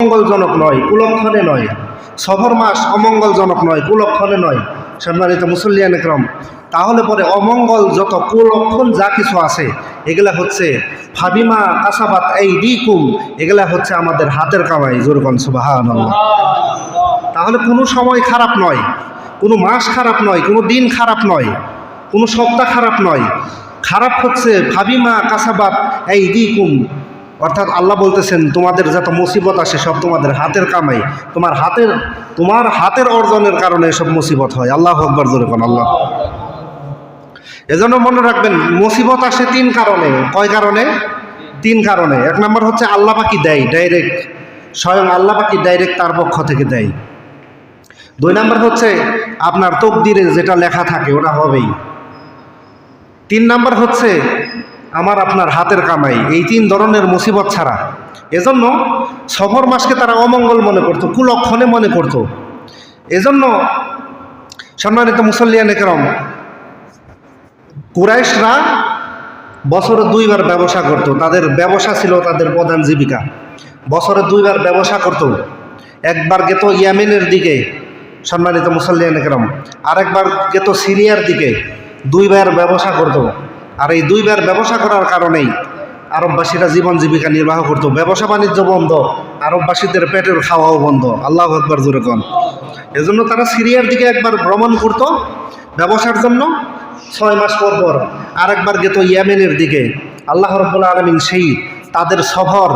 মঙ্গলজনক নয়, কুলক্ষণে নয়। সফর মাস অমঙ্গলজনক নয়, কুলক্ষণে নয়। সম্মানিত মুসল্লিয়ান একরাম, তাহলে পরে অমঙ্গল যত কুলক্ষণ যা কিছু আছে এগুলা হচ্ছে ফাবিমা কাসাবাত আইদিকুম, এগুলা হচ্ছে আমাদের হাতের কামাই। জোরে কোন সুবহানাল্লাহ। তাহলে কোনো সময় খারাপ নয়, কোনো মাস খারাপ নয়, কোনো দিন খারাপ নয়, কোনো সপ্তাহ খারাপ নয়। খারাপ হচ্ছে ফাবিমা কাসাবাত আইদিকুম, অর্থাৎ আল্লাহ বলতেছেন তোমাদের যত মুসিবত আসে সব তোমাদের হাতের কামাই, তোমার হাতের অর্জনের কারণে এসব মুসিবত হয়। আল্লাহু আকবার, জোরে কোন আল্লাহ। এজন্য মনে রাখবেন মুসিবত আসে তিন কারণে। কয় কারণে? তিন কারণে। এক নম্বর হচ্ছে আল্লাহ পাকি দেয় ডাইরেক্ট, স্বয়ং আল্লাহ পাকি ডাইরেক্ট তার পক্ষ থেকে দেয়। দুই নম্বর হচ্ছে আপনার তকদিরে যেটা লেখা থাকে ওটা হবেই। তিন নম্বর হচ্ছে আমার আপনার হাতের কামাই। এই তিন ধরনের মুসিবত ছাড়া, এজন্য সফর মাসকে তারা অমঙ্গল মনে করত, কুলক্ষণে মনে করত। এজন্য সম্মানিত মুসল্লিয়ান একরাম, কুরাইশরা বছরে দুইবার ব্যবসা করত। তাদের ব্যবসা ছিল তাদের প্রধান জীবিকা। বছরে দুইবার ব্যবসা করত। একবার গেত ইয়ামেনের দিকে সম্মানিত মুসল্লিয়ান একরাম, আরেকবার গেত সিরিয়ার দিকে। দুইবার ব্যবসা করত। আর এই দুইবার ব্যবসা করার কারণেই আরববাসীরা জীবন জীবিকা নির্বাহ করত। ব্যবসা বাণিজ্য বন্ধ, আরববাসীদের পেটের খাওয়াও বন্ধ। আল্লাহু আকবার, জোরে কোন। এজন্য তারা সিরিয়ার দিকে একবার ভ্রমণ করত ব্যবসার জন্য 6 মাস পর পর। আরেকবার গেত ইয়েমেনের দিকে। আল্লাহ রাব্বুল আলামিন সেই তাদের সফর,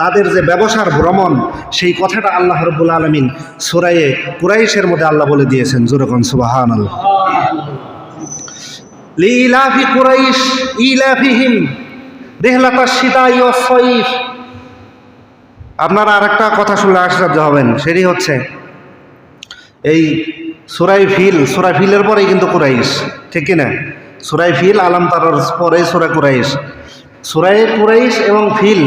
তাদের যে ব্যবসার ভ্রমণ, সেই কথাটা আল্লাহ রাব্বুল আলামিন সূরা কুরাইশের মধ্যে আল্লাহ বলে দিয়েছেন। জোরে কোন সুবহানাল্লাহ। লিইলাফি কুরাইশ ইলাফিহিম রিহলাতাশ শিতাই ওয়াস সাইফ। আপনারা আরেকটা কথা শুনলে আশ্চর্য হবেন, সেটি হচ্ছে এই সূরা ফিলের পরেই কিন্তু কুরাইশ, ঠিক কিনা? সূরা ফিল আলাম তারার পরে সূরা কুরাইশ। সূরা কুরাইশ এবং ফিল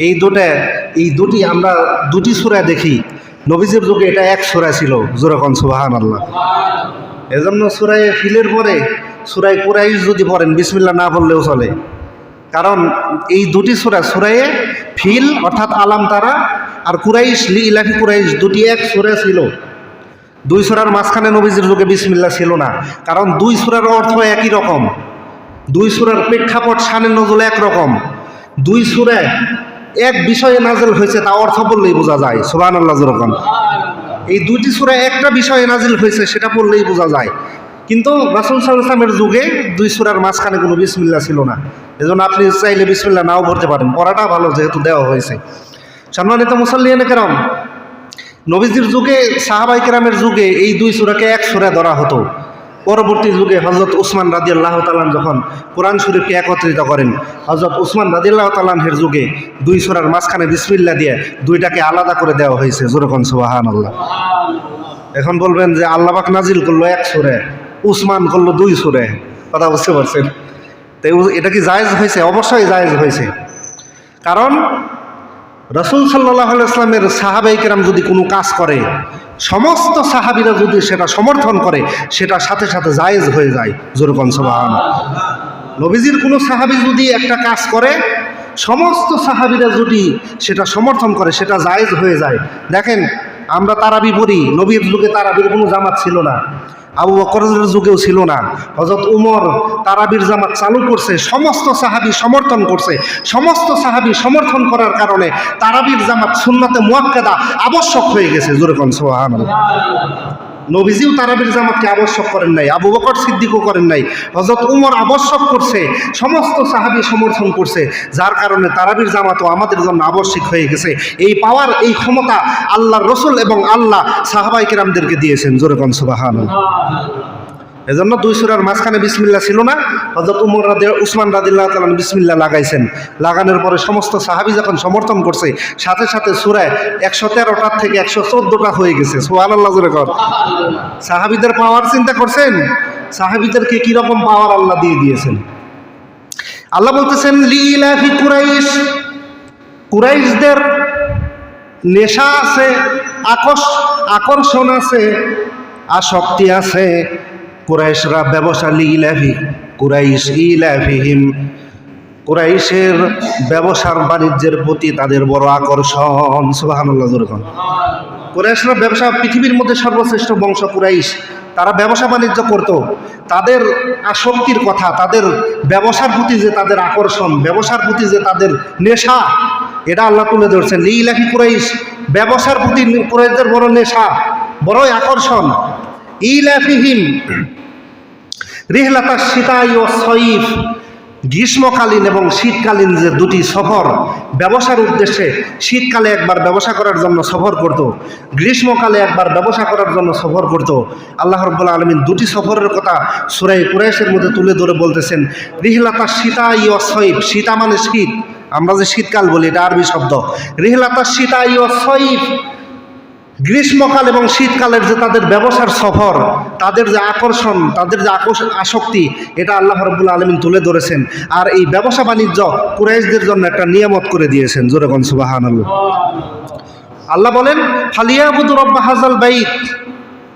এই দুটি আমরা দুটি সূরা দেখি। নবীজির যুগে এটা এক সূরা ছিল। জোরে কোন সুবহানাল্লাহ। এজন্য সূরা ফিলের পরে সূরা কুরাইশ যদি পড়েন বিসমিল্লাহ না বললেও চলে, কারণ এই দুটি সূরা, সূরা ফিল অর্থাৎ আলাম তারা আর কুরাইশ লিইলাফি কুরাইশ, দুটি এক সূরা ছিল। দুই সূরার মাঝখানে নবীজির যুগে বিসমিল্লাহ ছিল না, কারণ দুই সূরার অর্থ একই রকম, দুই সূরার প্রেক্ষাপট শানে নজুল একরকম। দুই সূরা এক বিষয়ে নাজিল হয়েছে, তা অর্থ বললেই বোঝা যায়। সুবহানাল্লাহ, যেরকম এই দুটি সূরা একটা বিষয়ে নাজিল হয়েছে সেটা বললেই বোঝা যায়। কিন্তু রাসূল সাল্লাল্লাহু আলাইহি ওয়াসাল্লামের যুগে দুই সূরার মাঝখানে কোনো বিসমিল্লাহ ছিল না। এজন্য আপনি চাইলে বিসমিল্লাহ নাও পড়তে পারেন, পড়াটা ভালো যেহেতু দেওয়া হয়েছে। সম্মানিত মুসল্লিয়ান কেরাম, নবীজির যুগে সাহাবায়ে কেরামের যুগে এই দুই সূরাকে এক সূরা ধরা হতো। পরবর্তী যুগে হযরত উসমান রাদিয়াল্লাহু তাআলা যখন কোরআন শরীফকে একত্রিত করেন, হযরত উসমান রাদিয়াল্লাহু তাআলার যুগে দুই সূরার মাঝখানে বিসমিল্লাহ দিয়ে দুইটাকে আলাদা করে দেওয়া হয়েছে। জোরে কোন সুবহানাল্লাহ। এখন বলবেন যে আল্লাহ পাক নাজিল করলো এক সূরা, উসমান করলো দুই সূরা, কথা বুঝতে পারছেন? তাই এটা কি জায়েজ হয়েছে? অবশ্যই জায়েজ হয়েছে। কারণ রাসূল সাল্লাল্লাহু আলাইহি ওয়াসাল্লামের সাহাবায়ে কেরাম যদি কোনো কাজ করে, সমস্ত সাহাবীরা যদি সেটা সমর্থন করে, সেটা সাথে সাথে জায়েজ হয়ে যায়। জোরে কোন সুবহানাল্লাহ। নবীজির কোনো সাহাবী যদি একটা কাজ করে, সমস্ত সাহাবীরা যদি সেটা সমর্থন করে, সেটা জায়েজ হয়ে যায়। দেখেন, আমরা তারাবি পড়ি, নবীর যুগে তারাবির কোনো জামাত ছিল না, আবু বকরের যুগেও ছিল না। হযরত উমর তারাবির জামাত চালু করছে, সমস্ত সাহাবী সমর্থন করছে। সমস্ত সাহাবী সমর্থন করার কারণে তারাবির জামাত সুন্নাতে মুআক্কাদা আবশ্যক হয়ে গেছে। জোরে কোন সুবহানাল্লাহ। নবীজিও তারাবির জামাতকে আবশ্যক করেন নাই, আবু বকর সিদ্দিকও করেন নাই, হযরত উমর আবশ্যক করছে, সমস্ত সাহাবী সমর্থন করছে, যার কারণে তারাবির জামাতও আমাদের জন্য আবশ্যক হয়ে গেছে। এই পাওয়ার, এই ক্ষমতা আল্লাহর রাসূল এবং আল্লাহ সাহাবায়ে কেরামদেরকে দিয়েছেন। জোরে কোন সুবহানাল্লাহ। এজন্য দুই সূরার মাঝখানে বিসমিল্লাহ ছিল না। হযরত উসমান রাদিয়াল্লাহু তাআলা বিসমিল্লাহ লাগাইছেন। লাগানোর পরে সমস্ত সাহাবী যখন সমর্থন করছে, সাথে সাথে সূরা 113টা থেকে 114টা হয়ে গেছে। সুবহানাল্লাহ, জোরে কর। সাহাবীদের পাওয়ার চিন্তা করছেন? সাহাবীদেরকে কি রকম পাওয়ার আল্লাহ দিয়ে দিয়েছেন। আল্লাহ বলতেছেন লিইলাফি কুরাইশ, কুরাইশদের নেশা আছে, আকর্ষণ আছে, আসক্তি আছে। কুরাইশরা ব্যবসা লিইলাফি কুরাইশ ইলাফিহিম কুরাইশের ব্যবসার বাণিজ্যের প্রতি তাদের বড় আকর্ষণ। সুবহানাল্লাহ জোরে বলুন। কুরাইশরা ব্যবসা, পৃথিবীর মধ্যে সর্বশ্রেষ্ঠ বংশ কুরাইশ, তারা ব্যবসা বাণিজ্য করত। তাদের আসক্তির কথা, তাদের ব্যবসার প্রতি যে তাদের আকর্ষণ, ব্যবসার প্রতি যে তাদের নেশা, এটা আল্লাহ তুলে ধরছেন। লিইলাফি কুরাইশ, ব্যবসার প্রতি কুরাইশদের বড় নেশা, বড়ই আকর্ষণ। ইলাফিহিম রিহলাতাশ শিতাই ওয়াস সাইফ, গ্রীষ্মকালীন এবং শীতকালীন যে দুটি সফর ব্যবসার উদ্দেশ্যে, শীতকালে একবার ব্যবসা করার জন্য সফর করত, গ্রীষ্মকালে একবার ব্যবসা করার জন্য সফর করত। আল্লাহ রাব্বুল আলামিন দুটি সফরের কথা সূরা কুরাইশের মধ্যে তুলে ধরে বলতেছেন। রিহলাতাশ শিতাই ওয়াস সাইফ, শীতা মানে শীত, আমরা যে শীতকাল বলি এটা আরবি শব্দ। রিহলাতাশ শিতাই ওয়াস সাইফ, গ্রীষ্মকাল এবং শীতকালের যে তাদের ব্যবসার সফর, তাদের যে আকর্ষণ, তাদের যে আসক্তি, এটা আল্লাহ রাব্বুল আলামিন তুলে ধরেছেন। আর এই ব্যবসা বাণিজ্য কুরাইশদের জন্য একটা নিয়ামত করে দিয়েছেন। জোরে কোন সুবহানাল্লাহ। আল্লাহ বলেন, ফালিয়াবুদু রাব্বা হাযাল বাইত,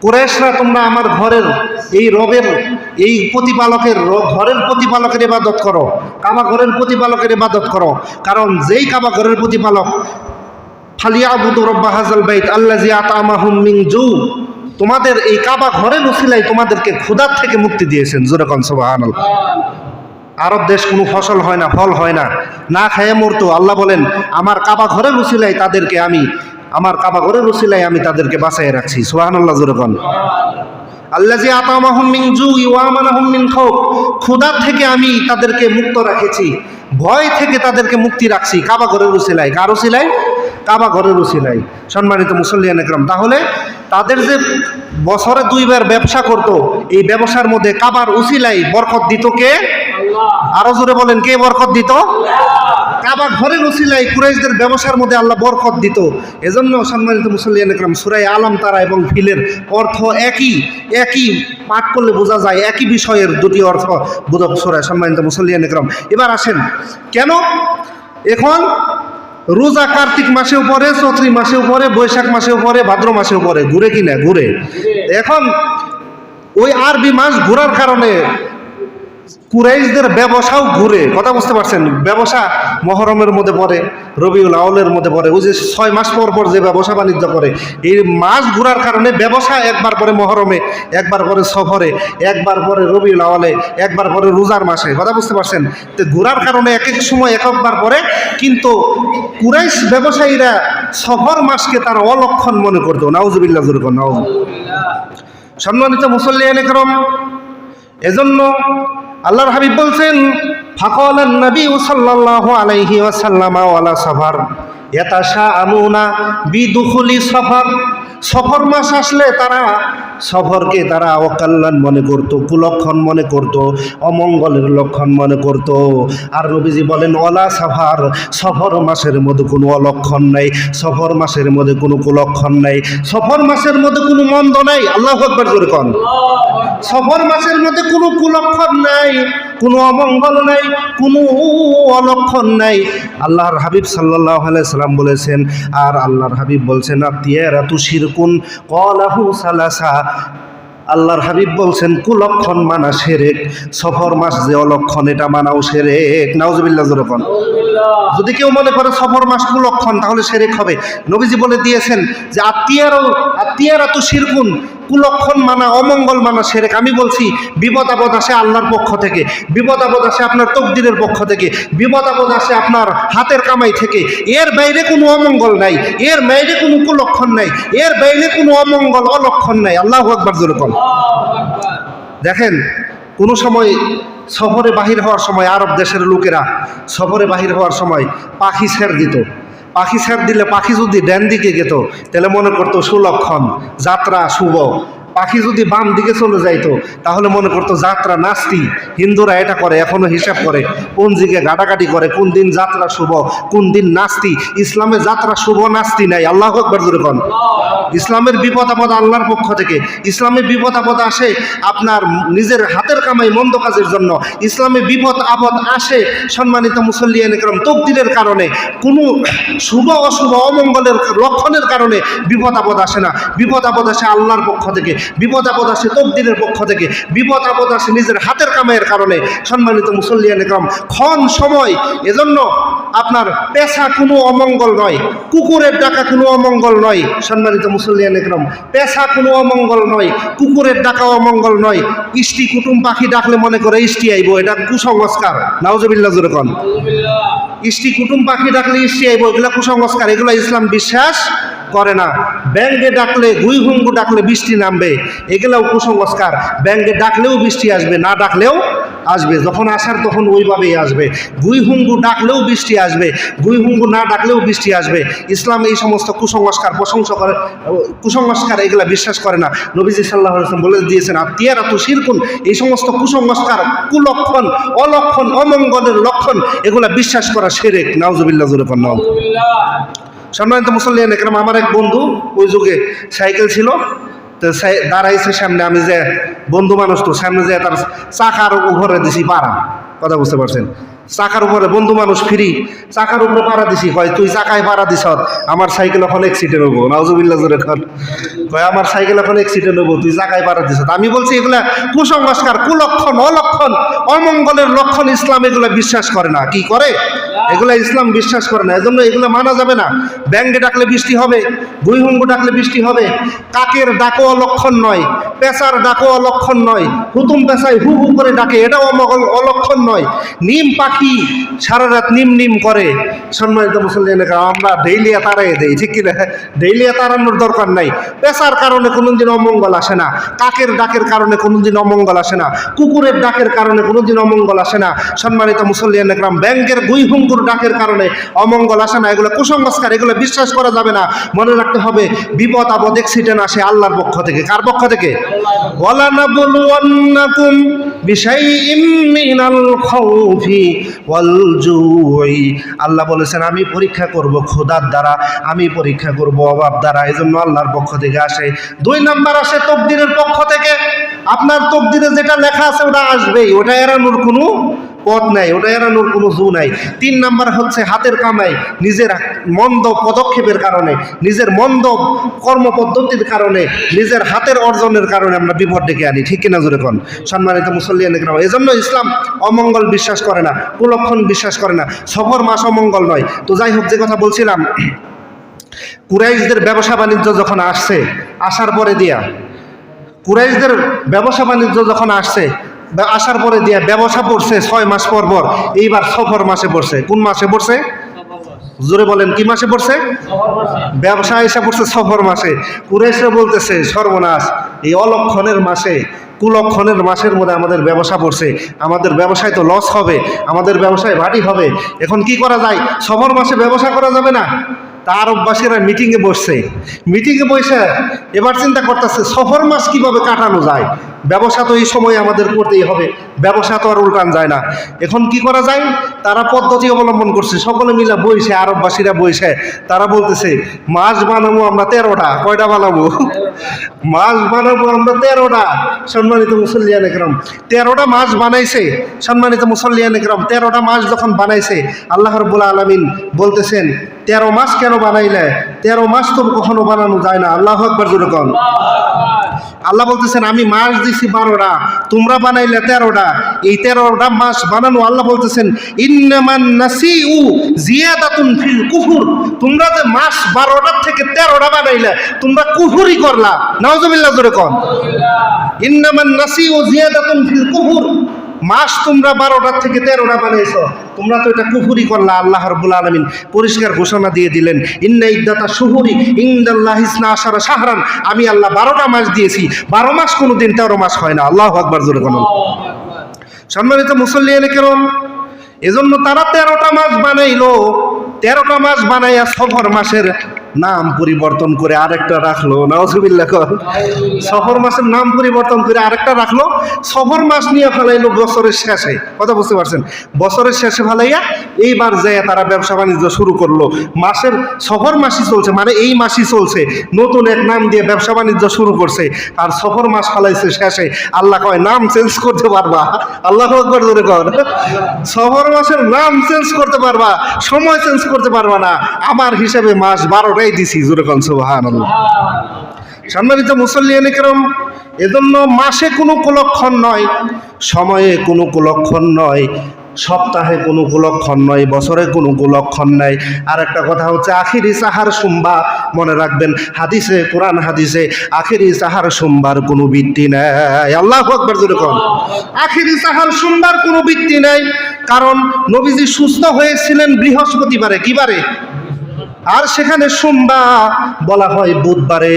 কুরাইশরা তোমরা আমার ঘরের এই রবের, এই প্রতিপালকের, ঘরের প্রতিপালকের ইবাদত করো, কাবা ঘরের প্রতিপালকের ইবাদত করো। কারণ যেই কাবা ঘরের প্রতিপালক, ফালিয়াবুদু রাব্বা হাযাল বাইত আল্লাযী আত'আমাহুম মিন জু, তোমাদের এই কাবা ঘরের উসিলায় তোমাদেরকে ক্ষুধার থেকে মুক্তি দিয়েছেন। জোরে কোন সুবহানাল্লাহ। আরব দেশ কোনো ফসল হয় না, ফল হয় না, না খেয়ে মরতো। আল্লাহ বলেন, আমার কাবা ঘরের উসিলায় তাদেরকে আমি, আমার কাবা ঘরের উসিলায় আমি তাদেরকে বাঁচায় রাখছি। সুবহানাল্লাহ জোরে কোন। আল্লাযী আত'আমাহুম মিন জু ওয়া আমানাহুম মিন খাউফ, ক্ষুধার থেকে আমি তাদেরকে মুক্ত রাখেছি, ভয় থেকে তাদেরকে মুক্তি রাখছি। কাবা ঘরের উসিলায়, কার উসিলায়? কাবা ঘরের উসিলায়। সম্মানিত মুসল্লিয়ান একরাম, তাহলে তাদের যে বছরে দুইবার ব্যবসা করত, এই ব্যবসার মধ্যে কাবার উসিলায় বরকত দিত কে? আরো জোরে বলেন, কে বরকত দিত? কাবা ঘরের উসিলায় কুরাইশদের ব্যবসার মধ্যে আল্লাহ বরকত দিত। এজন্য সম্মানিত মুসল্লিয়ান একরাম, সূরা আলাম তারা এবং ফিলের অর্থ একই পাঠ করলে বোঝা যায়, একই বিষয়ের দুটি অর্থ বোধক সূরা। সম্মানিত মুসল্লিয়ান একরাম, এবার আসেন, কেন এখন রোজা কার্তিক মাসেও পড়ে, চৈত্র মাসেও পড়ে, বৈশাখ মাসেও পড়ে, ভাদ্র মাসেও পড়ে, ঘুরে কিনা ঘুরে। এখন ওই আরবি মাস ঘোরার কারণে কুরাইশদের ব্যবসাও ঘুরে। কথা বুঝতে পারছেন? ব্যবসা মহরমের মধ্যে পড়ে, রবিউল আউলের মধ্যে পড়ে, ওই যে 6 মাস পর পর যে ব্যবসা বাণিজ্য করে, এই মাস ঘুরার কারণে ব্যবসা একবার পরে মহরমে, একবার পরে সফরে, একবার পরে রবিউল আউলে, একবার পরে রোজার মাসে। কথা বুঝতে পারছেন? তো ঘুরার কারণে এক এক সময় এক একবার পরে, কিন্তু কুরাইশ ব্যবসায়ীরা সফর মাসকে তারা অলক্ষণ মনে করতো। নাউজুবিল্লাহ জোরে কোন নাউজুবিল্লাহ। সম্মানিত মুসল্লিয়ান একরাম, এজন্য আল্লাহর হাবিব বলছেন, ফাকালান নবী সাল্লাল্লাহু আলাইহি ওয়াসাল্লাম ওয়ালা সফর ইয়াতাশাআমুনা বিদুখুলি সফর, সফর মাস আসলে তারা সফরকে তারা অকল্যাণ মনে করত, কুলক্ষণ মনে করত, অমঙ্গলের লক্ষণ মনে করত। আর নবীজি বলেন, ওয়ালা সফর, সফর মাসের মধ্যে কোনো অলক্ষণ নাই, সফর মাসের মধ্যে কোনো কুলক্ষণ নাই, সফর মাসের মধ্যে কোনো মন্দ নাই। আল্লাহু আকবার জোরে কোন। সফর মাসের মধ্যে কোনো কুলক্ষণ নাই, কোনো অমঙ্গল নাই, কোনো অলক্ষণ নাই। আল্লাহর হাবিব সাল্লাল্লাহু আলাইহি সাল্লাম বলেছেন, আর আল্লাহর হাবিব বলছেন, আতিয়ারাতু শিরকুন ক্বালাহু সালাসা, আল্লাহর হাবিব বলছেন কুলক্ষণ মানা শিরক, সফর মাস যে অলক্ষণ এটা মানাও শিরক। নাউজুবিল্লাহ জোরে কোন। যদি কেউ মনে করে সফর মাস কুলক্ষণ, তাহলে শিরক হবে। নবীজি বলে দিয়েছেন যে আতিয়ারাতু শিরকুন, কুলক্ষণ মানা, অমঙ্গল মানা শিরক। আমি বলছি, বিপদ আপদ আসে আল্লাহর পক্ষ থেকে, বিপদ আপদ আসে আপনার তকদিরের পক্ষ থেকে, বিপদ আপদ আসে আপনার হাতের কামাই থেকে। এর বাইরে কোনো অমঙ্গল নাই, এর বাইরে কোনো কুলক্ষণ নাই, এর বাইরে কোনো অমঙ্গল অলক্ষণ নাই। আল্লাহু আকবার জোরে কোন। দেখেন, কোনো সময় সফরে বাহির হওয়ার সময় আরব দেশের লোকেরা সফরে বাহির হওয়ার সময় পাখি ছেড় দিত। পাখি ছেড় দিলে পাখি যদি ডান দিকে যেত তাহলে মনে করতো সুলক্ষণ, যাত্রা শুভ। পাখি যদি বাম দিকে চলে যাইতো তাহলে মনে করতো যাত্রা নাস্তি। হিন্দুরা এটা করে, এখনো হিসাব করে, কোন দিকে গাটাগাটি করে, কোন দিন যাত্রা শুভ, কোন দিন নাস্তি। ইসলামে যাত্রা শুভ নাস্তি নাই। আল্লাহু আকবার জোরে কোন। ইসলামের বিপদ আপদ আল্লাহর পক্ষ থেকে। ইসলামের বিপদ আপদ আসে আপনার নিজের হাতের কামাই মন্দ কাজের জন্য। ইসলামে বিপদ আপদ আসে সম্মানিত মুসল্লিয়ান একরাম তকদিরের কারণে, কোনো শুভ অশুভ অমঙ্গলের লক্ষণের কারণে বিপদ আপদ আসে না। বিপদ আপদ আসে আল্লাহর পক্ষ থেকে। বিপদ আপদ আসে তকদিরের পক্ষ থেকে, বিপদ আপদ আসে নিজের হাতের কামাইয়ের কারণে। সম্মানিত মুসল্লিয়ান একরাম, ক্ষণ সময়, এজন্য আপনার পেশা কোনো অমঙ্গল নয়, কুকুরের ডাকা কোনো অমঙ্গল নয়। সম্মানিত মুসল্লিয়ান একরাম, পেশা কোনো অমঙ্গল নয়, কুকুরের ডাকা অমঙ্গল নয়। ইষ্টি কুটুম পাখি ডাকলে মনে করে ইষ্টি আইব, এটা কুসংস্কার। নাউজুবিল্লাহ জোরে কোন। ইষ্টি কুটুম পাখি ডাকলে ইষ্টি আইব, এগুলা কুসংস্কার, এগুলা ইসলাম বিশ্বাস করে না। ব্যাঙ্গে ডাকলে, গুই হুঙ্গু ডাকলে বৃষ্টি নামবে, এগুলাও কুসংস্কার। ব্যাঙ্গে ডাকলেও বৃষ্টি আসবে, না ডাকলেও আসবে, যখন আসার তখন ওইভাবেই আসবে। গুই হুঙ্গু ডাকলেও বৃষ্টি আসবে, গুই হুঙ্গু না ডাকলেও বৃষ্টি আসবে। ইসলাম এই সমস্ত কুসংস্কার প্রশংসা করে, কুসংস্কার এগুলা বিশ্বাস করে না। নবীজি সাল্লাল্লাহু আলাইহি ওয়াসাল্লাম বলে দিয়েছেন, আত্মীয়ারা তো শিরকুন, এই সমস্ত কুসংস্কার, কুলক্ষণ, অলক্ষণ, অমঙ্গলের লক্ষণ, এগুলা বিশ্বাস করা শিরক। নাউজুবিল্লাহ জোরে কোন। সম্মানিত মুসল্লিয়ান একরাম, আমার এক বন্ধু, ওই যুগে সাইকেল ছিল, তো দাঁড়াইছে সামনে, আমি যে বন্ধু মানুষ তো সামনে যে তার চাকার উপরে দিছি পাড়া, কথা বুঝতে পারছেন, চাকার উপরে, বন্ধু মানুষ ফ্রি, চাকার উপরে পাড়া দিছি, কয় তুই চাকায় পাড়া দিস, আমার সাইকেল এখন অ্যাক্সিডেন্ট হবো। নাউজুবিল্লাহ জোরে কোন। কয় আমার সাইকেল এখন অ্যাক্সিডেন্ট হবো, তুই চাকায় পাড়া দিস। আমি বলছি এগুলা কুসংস্কার, কুলক্ষণ, অলক্ষণ, অমঙ্গলের লক্ষণ। ইসলাম এগুলা বিশ্বাস করে না। কি করে? এগুলা ইসলাম বিশ্বাস করে না, এজন্য এগুলো মানা যাবে না। ব্যাঙ্গে ডাকলে বৃষ্টি হবে, গুই হুঙ্গু ডাকলে বৃষ্টি হবে। কাকের ডাকও অলক্ষণ নয়, পেঁচার ডাকও অলক্ষণ নয়। হুতুম পেঁচায় হু হু করে ডাকে, এটাও অলক্ষণ নয়। নিম পাখি সারা রাত নিম নিম করে। সম্মানিত মুসল্লিয়ান, আমরা ডেইলিয়া তাড়াই দেই, ঠিক কিনা? ডেইলিয়া তাড়ানোর দরকার নাই। পেঁচার কারণে কোনোদিন অমঙ্গল আসে না, কাকের ডাকের কারণে কোনোদিন অমঙ্গল আসে না, কুকুরের ডাকের কারণে কোনোদিন অমঙ্গল আসে না। সম্মানিত মুসল্লিয়ান একরাম, ব্যাংকের গুই হুঙ্গুর ডাকের কারণে অমঙ্গল আসে না। এগুলো কুসংস্কার, এগুলো বিশ্বাস করা যাবে না। মনে রাখতে হবে, বিপদ আপদ অ্যাক্সিডেন্ট আসে আল্লাহর পক্ষ থেকে। কার পক্ষ থেকে? ওয়ালানাবলুওয়ান্নাকুম বিশাইইম মিনাল খাউফি ওয়াল জুই। আল্লাহ বলেছেন, আমি পরীক্ষা করব ক্ষুধার দ্বারা, আমি পরীক্ষা করব অভাব দ্বারা। এজন্য আল্লাহর পক্ষ থেকে আসে। 2 নাম্বার আসে তকদিরের পক্ষ থেকে। আপনার তকদিরে যেটা লেখা আছে ওটা আসবেই, ওটা এড়ানোর কোনো পথ নাই, ওটা এড়ানোর কোনো জু নাই। 3 নাম্বার হচ্ছে হাতের কামাই, নিজের মন্দ পদক্ষেপের কারণে, নিজের মন্দ কর্মপদ্ধতির কারণে, নিজের হাতের অর্জনের কারণে আমরা বিপদ ডেকে আনি, ঠিক কিনা জোরে কোন। সম্মানিত মুসল্লিয়ান একরাম, এজন্য ইসলাম অমঙ্গল বিশ্বাস করে না, কুলক্ষণ বিশ্বাস করে না। সফর মাস অমঙ্গল নয়। তো যাই হোক, যে কথা বলছিলাম, কুরাইশদের ব্যবসা বাণিজ্য যখন আসছে, আসার পরে দিয়া কুরাইশদের ব্যবসা বাণিজ্য যখন আসছে, আসার পরে দিয়া ব্যবসা পড়ছে 6 মাস পর পর। এইবার সফর মাসে পড়ছে। কোন মাসে পড়ছে? জোরে বলেন, কি মাসে পড়ছে? ব্যবসা এসে পড়ছে সফর মাসে। কুরাইশরা বলতেছে, সর্বনাশ, এই অলক্ষণের মাসে, কুলক্ষণের মাসের মধ্যে আমাদের ব্যবসা পড়ছে, আমাদের ব্যবসায় তো লস হবে, আমাদের ব্যবসায় ভাটি হবে। এখন কি করা যায়? সফর মাসে ব্যবসা করা যাবে না। তা আরববাসীরা মিটিংয়ে বসছে। মিটিংয়ে বসে এবার চিন্তা করতেছে, সফর মাস কিভাবে কাটানো যায়। ব্যবসা তো এই সময় আমাদের করতেই হবে, ব্যবসা তো আর উল্টান যায় না। এখন কি করা যায়? তারা পদ্ধতি অবলম্বন করছে। সকলে মিলে বইছে, আরববাসীরা বইছে। তারা বলতেছে, মাছ বানাবো আমরা 13টা। কয়টা বানাবো? মাছ বানাবো আমরা 13টা। সম্মানিত মুসল্লিয়ান একরাম, 13টা মাছ বানাইছে। সম্মানিত মুসল্লিয়ান একরাম, 13টা মাছ যখন বানাইছে, আল্লাহ রাব্বুল আলামিন বলতেছেন, 13 মাস কেন বানাইলে? 13 মাস তো কখনো বানানো যায় না। আল্লাহু আকবার জোরে কোন। আল্লাহ বলতেছেন, আমি মাস দিছি 12টা, তোমরা বানাইলে 13টা। এই 13টা মাস বানানো, আল্লাহ বলতেছেন, ইন্নামান নাসিউ জিয়াদাতুন ফিল কুফর। তোমরা যে মাস 12টার থেকে 13টা বানাইলে, তোমরা কুফরি করলা। নাউজুবিল্লাহ জোরে কোন। ইন্নামান নাসিউ জিয়াদাতুন ফিল কুফর। মাস তোমরা 12টার থেকে 13টা বানাইছো, তোমরা তো এটা কুফরি করলা। আল্লাহ রাব্বুল আলামিন পরিষ্কার ঘোষণা দিয়ে দিলেন, ইন্না ইদ্দাতা শুহুরি ইনদাল্লাহি 12 শাহরান। আমি আল্লাহ 12টা মাস দিয়েছি। 12 মাস কোনোদিন 13 মাস হয় না। আল্লাহু আকবার জোরে কোন। সম্মানিত মুসল্লিয়ান কিরাম, এজন্য তারা 13টা মাস বানাইলো। 13টা মাস বানাইয়া সফর মাসের নাম পরিবর্তন করে আরেকটা রাখলো। নাউজুবিল্লাহ। সফর মাসের নাম পরিবর্তন করে আরেকটা রাখলো। সফর মাস নিয়ে ফেলাইলো বছরের শেষে। কথা বুঝতে পারছেন? বছরের শেষে ফেলাইয়া এইবার যায় তারা ব্যবসা বাণিজ্য শুরু করলো। মাসের সফর মাসই চলছে, মানে এই মাসই চলছে। নতুন এক নাম দিয়ে ব্যবসা বাণিজ্য শুরু করছে, আর সফর মাস ফেলাইছে শেষে। আল্লাহ কয়, নাম চেঞ্জ করতে পারবা। আল্লাহু আকবার জোরে কর। সফর মাসের নাম চেঞ্জ করতে পারবা, সময় চেঞ্জ করতে পারবা না। আমার হিসাবে মাস 12টাই দিছি। জোরে কোন সুবহানাল্লাহ। সম্মানিত মুসল্লিয়ান কিরাম, এজন্য মাসে কোনো কুলক্ষণ নয়, সময়ে কোনো কুলক্ষণ নয়, সপ্তাহে কোনো কুলক্ষণ নয়, বছরে কোনো কুলক্ষণ নাই। আর একটা কথা হচ্ছে আখিরি সাহার সোমবার, মনে রাখবেন হাদিসে, কোরআন হাদিসে আখিরি সাহার সোমবার কোনো ভিত্তি নাই। আল্লাহু আকবার জোরে কোন। আখিরি সাহার সোমবার কোনো ভিত্তি নাই, কারণ নবীজি সুস্থ হয়েছিলেন বৃহস্পতিবারে, কিবারে? আর সেখানে সোমবার বলা হয় বুধবারে।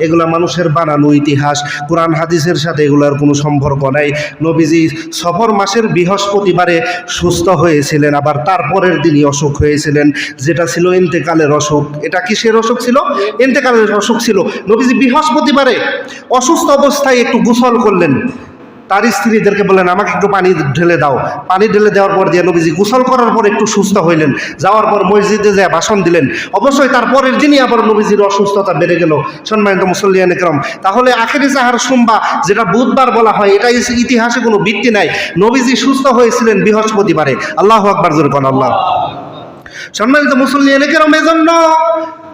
এগুলা মানুষের বানানো ইতিহাস, কোরআন হাদিসের সাথে এগুলার কোনো সম্পর্ক নাই। নবীজি সফর মাসের বৃহস্পতিবারে সুস্থ হয়েছিলেন, আবার তারপরের দিনই অসুখ হয়েছিলেন, যেটা ছিল ইন্তেকালের অসুখ। এটা কিসের অসুখ ছিল? ইন্তেকালের অসুখ ছিল। নবীজি বৃহস্পতিবারে অসুস্থ অবস্থায় একটু গোসল করলেন, তার স্ত্রীদেরকে বললেন আমাকে একটু পানি ঢেলে দাও। পানি ঢেলে দেওয়ার পর দিয়ে নবীজি গোসল করার পর একটু সুস্থ হইলেন, যাওয়ার পর মসজিদে যায় ভাষণ দিলেন। অবশ্যই তারপরের দিনই আবার নবীজির অসুস্থতা বেড়ে গেল। সম্মানিত মুসল্লিয়ান ইকরাম, তাহলে আখিরি সাহার সোমবার যেটা বুধবার বলা হয়, এটা ইতিহাসে কোনো ভিত্তি নাই। নবীজি সুস্থ হয়েছিলেন বৃহস্পতিবারে। আল্লাহু আকবার জোরে কোন। আল্লাহ। সম্মানিত মুসল্লিয়ান ইকরাম, এজন্য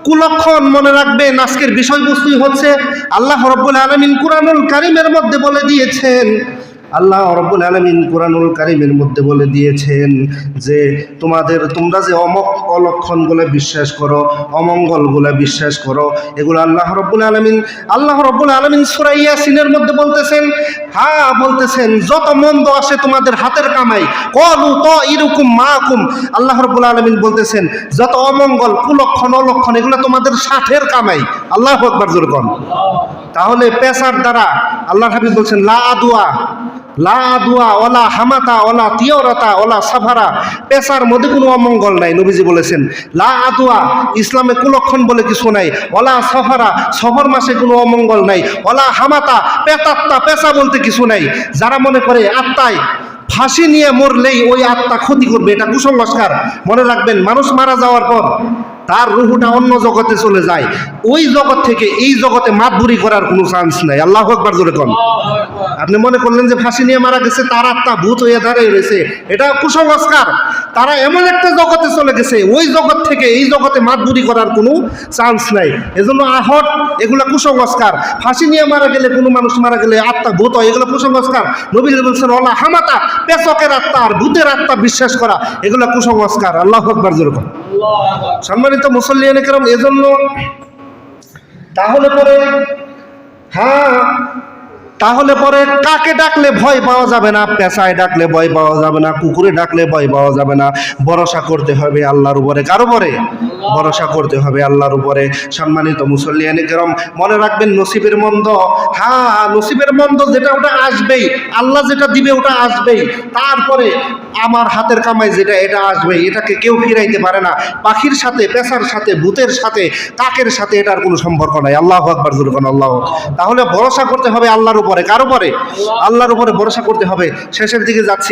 কুলক্ষণ মনে রাখবেন। আজকের বিষয়বস্তুই হচ্ছে আল্লাহ রাব্বুল আলামিন কুরআনুল কারীমের মধ্যে বলে দিয়েছেন, আল্লাহ রাব্বুল আলামিন কুরআনুল কারীমের মধ্যে বলে দিয়েছেন যে তোমরা যে অলক্ষণগুলো বিশ্বাস করো, অমঙ্গলগুলো বিশ্বাস করো, এগুলো আল্লাহ রাব্বুল আলামিন সূরা ইয়াসিনের মধ্যে বলতেছেন, হ্যাঁ বলতেছেন যত মন্দ আসে তোমাদের হাতের কামাই, ক্বালু তাইরুকুম মাকুম। আল্লাহ রাব্বুল আলামিন বলতেছেন যত অমঙ্গল, কুলক্ষণ, অলক্ষণ, এগুলো তোমাদের সাথের কামাই। আল্লাহু আকবার জোরে কোন। তাহলে পেশার দ্বারা আল্লাহ হাবিব বলছেন লা আদুয়া ওলা হামাতা ওলা তিয়রাতা ওলা সাফারা, পেশার মধ্যে কোনো অমঙ্গল নাই। নবীজি বলেছেন লা আদুয়া, ইসলামে কুলক্ষণ বলে কিছু নাই। ওলা সাফারা, সফর মাসে কোনো অমঙ্গল নাই। ওলা হামাতা, পেতাত্তা, পেশা বলতে কিছু নাই। যারা মনে করে আত্মায় ফাঁসি নিয়ে মরলেই ওই আত্মা ক্ষতি করবে, এটা কুসংস্কার। মনে রাখবেন মানুষ মারা যাওয়ার পর তার রুহুটা অন্য জগতে চলে যায়, ওই জগৎ থেকে এই জগতে মাতবুরি করার কোনো চান্স নাই। আল্লাহু আকবার জোরে কোন। আপনি মনে করলেন যে ফাঁসি নিয়ে মারা গেছে, তার আত্মা ভূত হয়ে দাঁড়িয়ে রয়েছে, এটা কুসংস্কার। তারা এমন একটা জগতে চলে গেছে, ওই জগৎ থেকে এই জগতে মাতবুরি করার কোনো চান্স নাই। এজন্য আহট, এগুলা কুসংস্কার। ফাঁসি নিয়ে মারা গেলে, কোনো মানুষ মারা গেলে আত্মা ভূত হয়, এগুলো কুসংস্কার। নবী বলছেন ওলা হামাতা, পেচকের আত্মা আর ভূতের আত্মা বিশ্বাস করা, এগুলা কুসংস্কার। আল্লাহু আকবার জোরে কোন। সম্মানিত মুসল্লিয়ান কিরাম, এজন্য তাহলে পরে কাকে ডাকলে ভয় পাওয়া যাবে না, পেশায় ডাকলে ভয় পাওয়া যাবে না, কুকুরে ডাকলে ভয় পাওয়া যাবে না। ভরসা করতে হবে আল্লাহর উপরে। কার উপরে? ভরসা করতে হবে আল্লাহর উপরে। সম্মানিত মুসল্লিয়ান কিরাম, মনে রাখবেন নসিবের মন্দ, নসিবের মন্দ যেটা ওটা আসবেই, আল্লাহ যেটা দিবে ওটা আসবেই। তারপরে আমার হাতের কামাই যেটা, এটা আসবেই, এটাকে কেউ ফিরাইতে পারে না। পাখির সাথে, পেশার সাথে, ভূতের সাথে, কাকের সাথে এটার কোনো সম্পর্ক নাই। আল্লাহু আকবার জোরে কোন। আল্লাহ। তাহলে ভরসা করতে হবে আল্লাহর উপরে। কার উপরে? আল্লাহর উপরে ভরসা করতে হবে। শেষের দিকে যাচ্ছি।